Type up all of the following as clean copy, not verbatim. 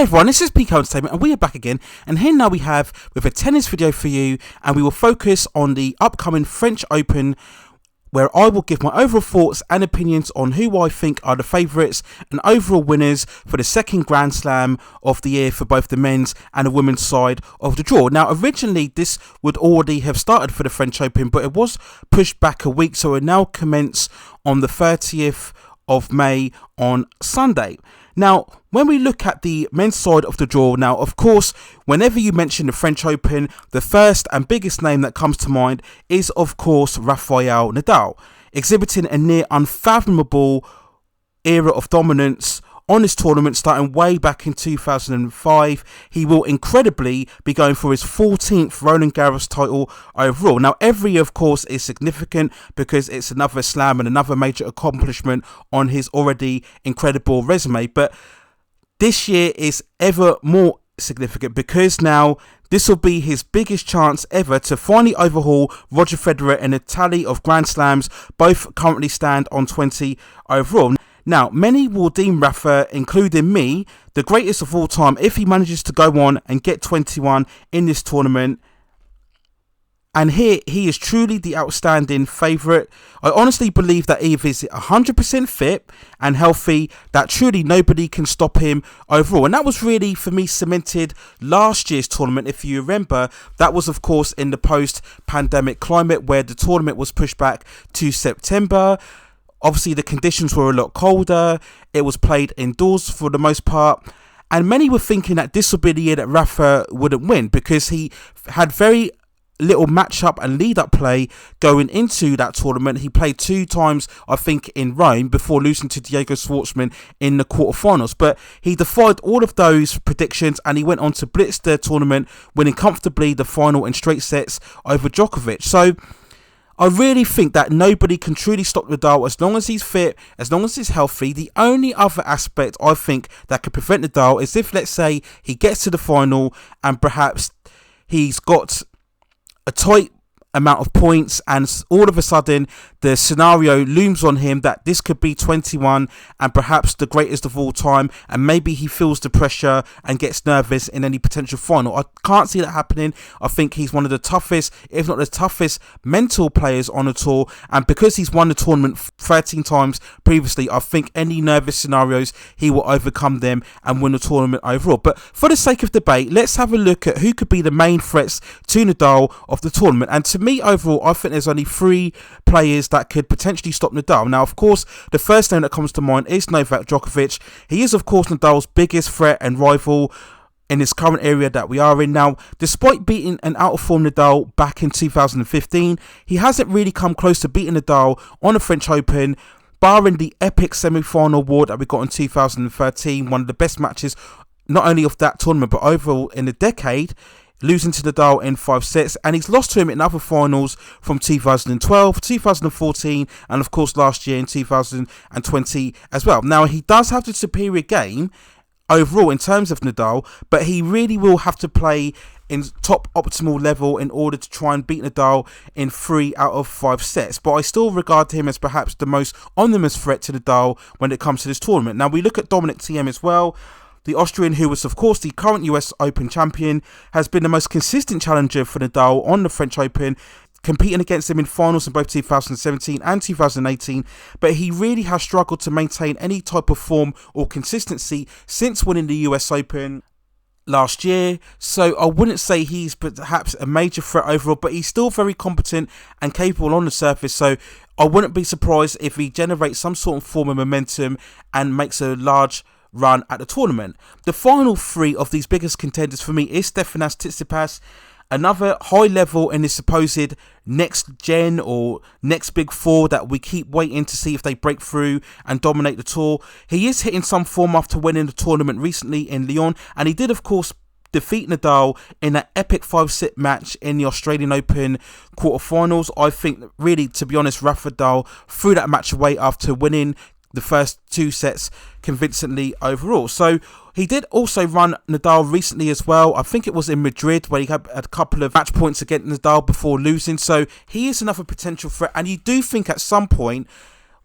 Hello everyone, this is Pico Entertainment and we are back again, and here now we have with a tennis video for you, and we will focus on the upcoming French Open, where I will give my overall thoughts and opinions on who I think are the favourites and overall winners for the second Grand Slam of the year for both the men's and the women's side of the draw. Now originally this would already have started for the French Open, but it was pushed back a week, so it now commence on the 30th of May on Sunday. Now, when we look at the men's side of the draw, now, of course, whenever you mention the French Open, the first and biggest name that comes to mind is, of course, Rafael Nadal, exhibiting a near unfathomable era of dominance on this tournament starting way back in 2005. He will incredibly be going for his 14th Roland Garros title overall. Now, every year, of course, is significant because it's another slam and another major accomplishment on his already incredible resume. But this year is ever more significant because now this will be his biggest chance ever to finally overhaul Roger Federer in a tally of Grand Slams. Both currently stand on 20 overall. Now, many will deem Rafa, including me, the greatest of all time if he manages to go on and get 21 in this tournament. And here, he is truly the outstanding favourite. I honestly believe that if he's 100% fit and healthy, that truly nobody can stop him overall. And that was really, for me, cemented last year's tournament. If you remember, that was, of course, in the post-pandemic climate where the tournament was pushed back to September. Obviously, the conditions were a lot colder. It was played indoors for the most part. And many were thinking that this would be the year that Rafa wouldn't win because he had very little matchup and lead-up play going into that tournament. He played 2 times, I think, in Rome before losing to Diego Schwartzman in the quarterfinals. But he defied all of those predictions and he went on to blitz the tournament, winning comfortably the final in straight sets over Djokovic. So I really think that nobody can truly stop Nadal as long as he's fit, as long as he's healthy. The only other aspect I think that could prevent Nadal is if, let's say, he gets to the final and perhaps he's got a tight amount of points and all of a sudden the scenario looms on him that this could be 21 and perhaps the greatest of all time, and maybe he feels the pressure and gets nervous in any potential final. I can't see that happening. I think he's one of the toughest, if not the toughest, mental players on the tour, and because he's won the tournament 13 times previously, I think any nervous scenarios he will overcome them and win the tournament overall. But for the sake of debate, let's have a look at who could be the main threats to Nadal of the tournament. And to me, overall, I think there's only 3 players that could potentially stop Nadal. Now, of course, the first name that comes to mind is Novak Djokovic. He is, of course, Nadal's biggest threat and rival in this current area that we are in now. Despite beating an out-of-form Nadal back in 2015, he hasn't really come close to beating Nadal on the French Open, barring the epic semi-final award that we got in 2013, one of the best matches not only of that tournament but overall in the decade, losing to Nadal in 5 sets, and he's lost to him in other finals from 2012, 2014, and of course last year in 2020 as well. Now, he does have the superior game overall in terms of Nadal, but he really will have to play in top optimal level in order to try and beat Nadal in 3 out of 5 sets. But I still regard him as perhaps the most ominous threat to Nadal when it comes to this tournament. Now, we look at Dominic Thiem as well. The Austrian, who was, of course, the current US Open champion, has been the most consistent challenger for Nadal on the French Open, competing against him in finals in both 2017 and 2018, but he really has struggled to maintain any type of form or consistency since winning the US Open last year. So I wouldn't say he's perhaps a major threat overall, but he's still very competent and capable on the surface, so I wouldn't be surprised if he generates some sort of form of momentum and makes a large run at the tournament. The final 3 of these biggest contenders for me is Stefan Astipas, another high level in this supposed next gen or next big 4 that we keep waiting to see if they break through and dominate the tour. He is hitting some form after winning the tournament recently in Lyon, and he did, of course, defeat Nadal in that epic 5-set match in the Australian Open quarterfinals. I think, really, to be honest, Rafa Nadal threw that match away after winning the first 2 sets convincingly overall. So he did also run Nadal recently as well. I think it was in Madrid where he had a couple of match points against Nadal before losing. So he is another potential threat, and you do think at some point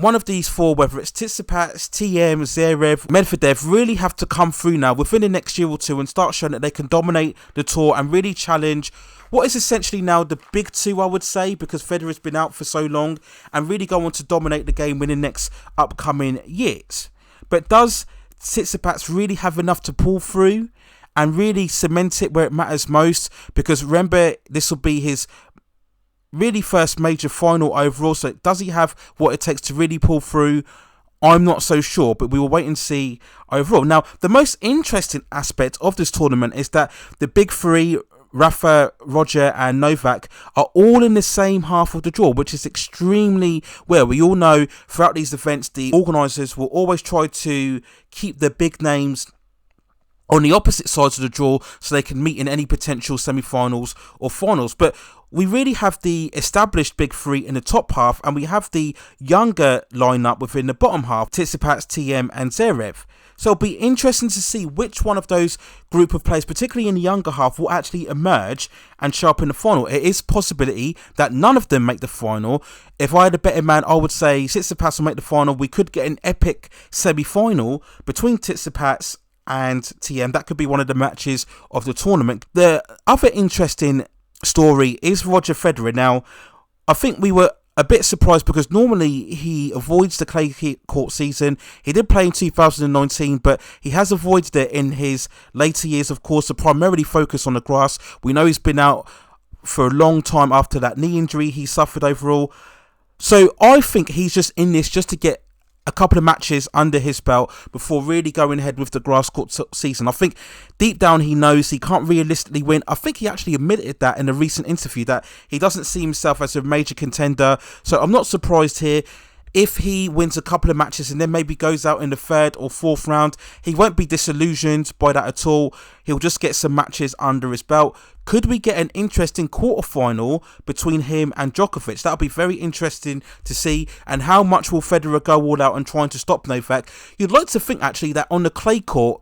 one of these four, whether it's Tsitsipas, TM, Zverev, Medvedev, really have to come through now within the next year or two and start showing that they can dominate the tour and really challenge what is essentially now the big two, I would say, because Federer's been out for so long, and really go on to dominate the game in the next upcoming years. But does Tsitsipas really have enough to pull through and really cement it where it matters most? Because remember, this will be his really first major final overall, so does he have what it takes to really pull through? I'm not so sure, but we will wait and see overall. Now, the most interesting aspect of this tournament is that the big three, Rafa, Roger and Novak, are all in the same half of the draw, which is extremely well. We all know throughout these events, the organisers will always try to keep the big names on the opposite sides of the draw so they can meet in any potential semi-finals or finals. But we really have the established big three in the top half, and we have the younger lineup within the bottom half, Tsitsipas, TM and Zverev. So it'll be interesting to see which one of those group of players, particularly in the younger half, will actually emerge and show up in the final. It is a possibility that none of them make the final. If I had a betting man, I would say Tsitsipas will make the final. We could get an epic semi-final between Tsitsipas and TM. That could be one of the matches of the tournament. The other interesting story is Roger Federer. Now, I think we were a bit surprised because normally he avoids the clay court season. He did play in 2019, but he has avoided it in his later years, of course, to primarily focus on the grass. We know he's been out for a long time after that knee injury he suffered overall. So I think he's just in this just to get a couple of matches under his belt before really going ahead with the grass court season. I think deep down he knows he can't realistically win. I think he actually admitted that in a recent interview, that he doesn't see himself as a major contender. So I'm not surprised here. If he wins a couple of matches and then maybe goes out in the third or fourth round, he won't be disillusioned by that at all. He'll just get some matches under his belt. Could we get an interesting quarterfinal between him and Djokovic? That'll be very interesting to see. And how much will Federer go all out and trying to stop Novak? You'd like to think actually that on the clay court,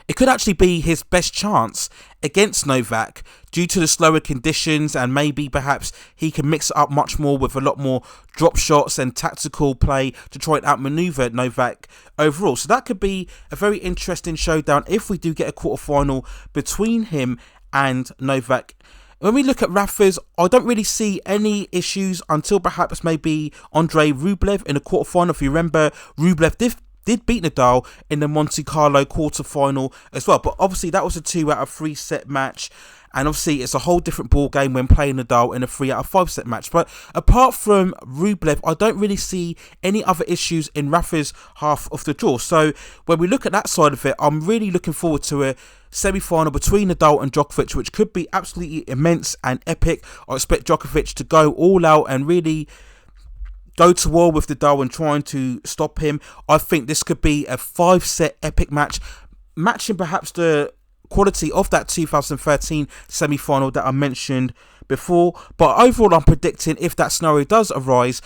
it could actually be his best chance against Novak due to the slower conditions, and maybe perhaps he can mix it up much more with a lot more drop shots and tactical play to try and outmaneuver Novak overall. So that could be a very interesting showdown if we do get a quarterfinal between him and Novak. When we look at Rafa's, I don't really see any issues until perhaps maybe Andrei Rublev in the quarterfinal. If you remember, Rublev did beat Nadal in the Monte Carlo quarterfinal as well. But obviously that was a 2 out of 3 set match. And obviously it's a whole different ball game when playing Nadal in a 3 out of 5 set match. But apart from Rublev, I don't really see any other issues in Rafa's half of the draw. So when we look at that side of it, I'm really looking forward to a semi-final between Nadal and Djokovic, which could be absolutely immense and epic. I expect Djokovic to go all out and really go to war with Nadal and trying to stop him. I think this could be a 5-set epic match, matching perhaps the quality of that 2013 semi-final that I mentioned before. But overall, I'm predicting, if that scenario does arise,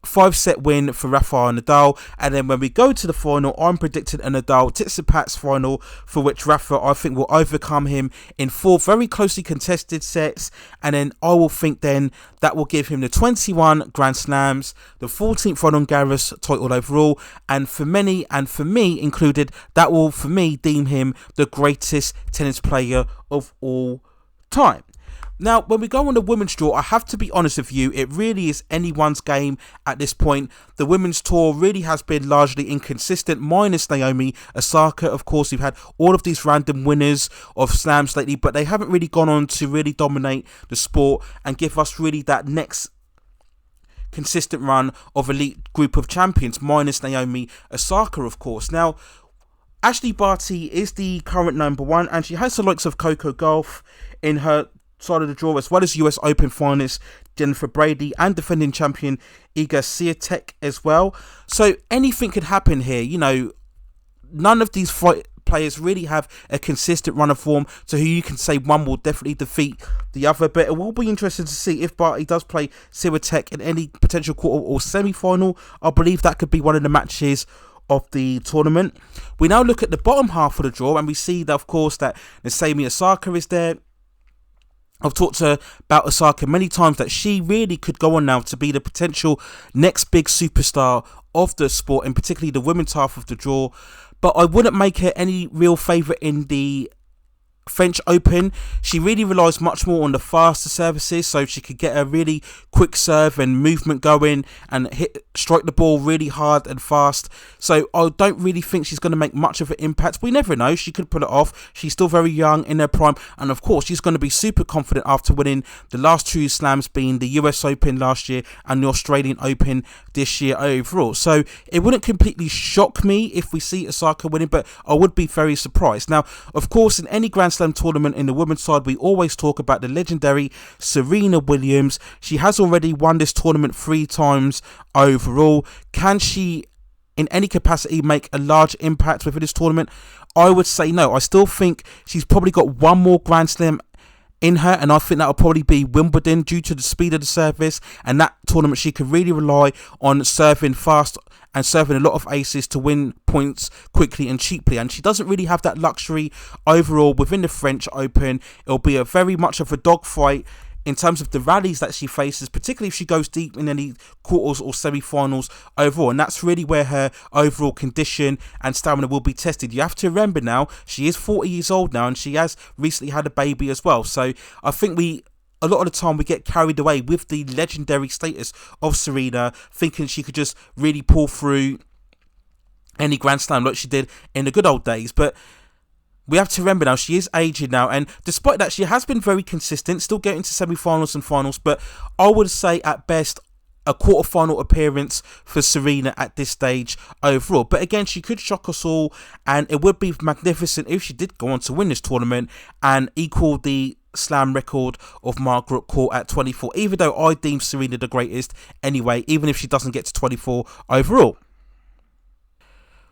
5-set win for Rafael Nadal. And then when we go to the final, I'm predicting a Nadal-Tsitsipas final, for which Rafa, I think, will overcome him in 4 very closely contested sets. And then I will think then that will give him the 21 Grand Slams, the 14th Roland Garros title overall. And for many, and for me included, that will, for me, deem him the greatest tennis player of all time. Now, when we go on the women's draw, I have to be honest with you, it really is anyone's game at this point. The women's tour really has been largely inconsistent, minus Naomi Osaka. Of course, we've had all of these random winners of slams lately, but they haven't really gone on to really dominate the sport and give us really that next consistent run of elite group of champions, minus Naomi Osaka, of course. Now, Ashley Barty is the current number 1, and she has the likes of Coco Gauff in her side of the draw, as well as US Open finalist Jennifer Brady and defending champion Iga Swiatek as well. So anything could happen here. You know, none of these players really have a consistent run of form, so who you can say one will definitely defeat the other. But it will be interesting to see if Barty does play Swiatek in any potential quarter or semi-final. I believe that could be one of the matches of the tournament. We now look at the bottom half of the draw, and we see that, of course, that Naomi Osaka is there. I've talked to her about Osaka many times that she really could go on now to be the potential next big superstar of the sport, and particularly the women's half of the draw. But I wouldn't make her any real favourite in the French Open. She really relies much more on the faster services, so she could get a really quick serve and movement going and strike the ball really hard and fast. So I don't really think she's going to make much of an impact. We never know, she could pull it off. She's still very young, in her prime, and of course she's going to be super confident after winning the last two slams, being the US Open last year and the Australian Open this year overall. So it wouldn't completely shock me if we see Osaka winning, but I would be very surprised. Now, of course, in any Grand Slam tournament in the women's side, we always talk about the legendary Serena Williams. She has already won this tournament 3 times overall. Can she in any capacity make a large impact within this tournament? I would say no. I still think she's probably got one more Grand Slam in her, and I think that will probably be Wimbledon, due to the speed of the service, and that tournament she could really rely on serving fast and serving a lot of aces to win points quickly and cheaply, and she doesn't really have that luxury overall within the French Open. It'll be a very much of a dogfight in terms of the rallies that she faces, particularly if she goes deep in any quarters or semi-finals overall, and that's really where her overall condition and stamina will be tested. You have to remember now, she is 40 years old now, and she has recently had a baby as well, so I think a lot of the time we get carried away with the legendary status of Serena, thinking she could just really pull through any Grand Slam like she did in the good old days. But we have to remember now, she is aging now, and despite that, she has been very consistent, still getting to semi-finals and finals, but I would say at best a quarter-final appearance for Serena at this stage overall. But again, she could shock us all, and it would be magnificent if she did go on to win this tournament and equal the slam record of Margaret Court at 24, even though I deem Serena the greatest anyway, even if she doesn't get to 24 overall.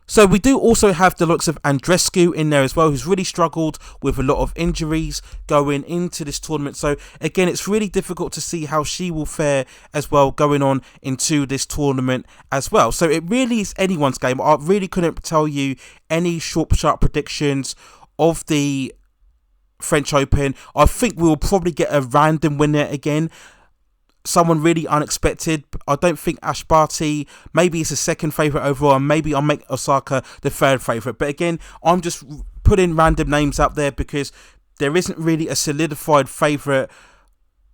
So we do also have the likes of Andreescu in there as well, who's really struggled with a lot of injuries going into this tournament. So again, it's really difficult to see how she will fare as well going on into this tournament as well. So it really is anyone's game. I really couldn't tell you any sharp predictions of the French Open. I think we will probably get a random winner again, someone really unexpected. I don't think Barty, maybe it's a second favourite overall, and maybe I'll make Osaka the third favourite. But again, I'm just putting random names out there because there isn't really a solidified favourite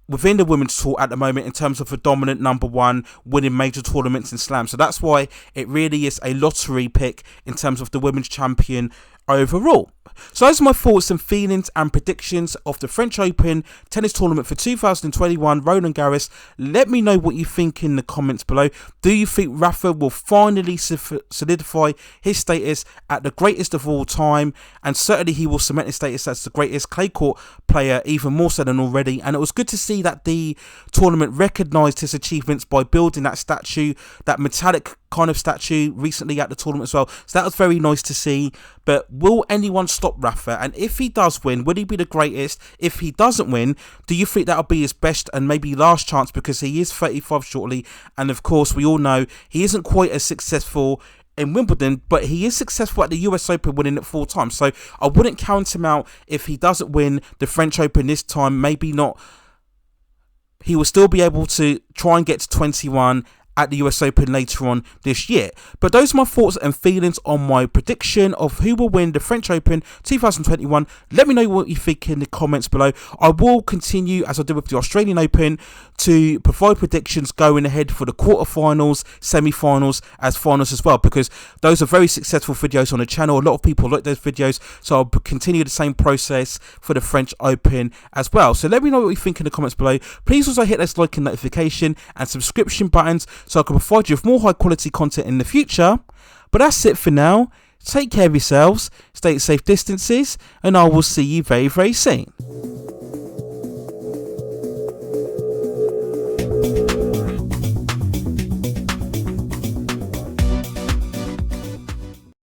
within the women's tour at the moment in terms of a dominant number one winning major tournaments and slams. So that's why it really is a lottery pick in terms of the women's champion overall. So those are my thoughts and feelings and predictions of the French Open tennis tournament for 2021 Roland Garros. Let me know what you think in the comments below. Do you think Rafa will finally solidify his status at the greatest of all time? And certainly he will cement his status as the greatest clay court player, even more so than already. And it was good to see that the tournament recognised his achievements by building that statue, that metallic kind of statue recently at the tournament as well. So that was very nice to see. But will anyone stop Rafa? And if he does win, will he be the greatest? If he doesn't win, do you think that'll be his best and maybe last chance, because he is 35 shortly, and of course we all know he isn't quite as successful in Wimbledon, but he is successful at the US Open, winning it 4 times. So I wouldn't count him out if he doesn't win the French Open this time. Maybe not. He will still be able to try and get to 21 at the US Open later on this year. But those are my thoughts and feelings on my prediction of who will win the French Open 2021. Let me know what you think in the comments below. I will continue, as I did with the Australian Open, to provide predictions going ahead for the quarterfinals, semi-finals, as finals as well, because those are very successful videos on the channel. A lot of people like those videos, so I'll continue the same process for the French Open as well. So let me know what you think in the comments below. Please also hit those like and notification and subscription buttons so I can provide you with more high quality content in the future. But that's it for now. Take care of yourselves, stay at safe distances, and I will see you very, very soon.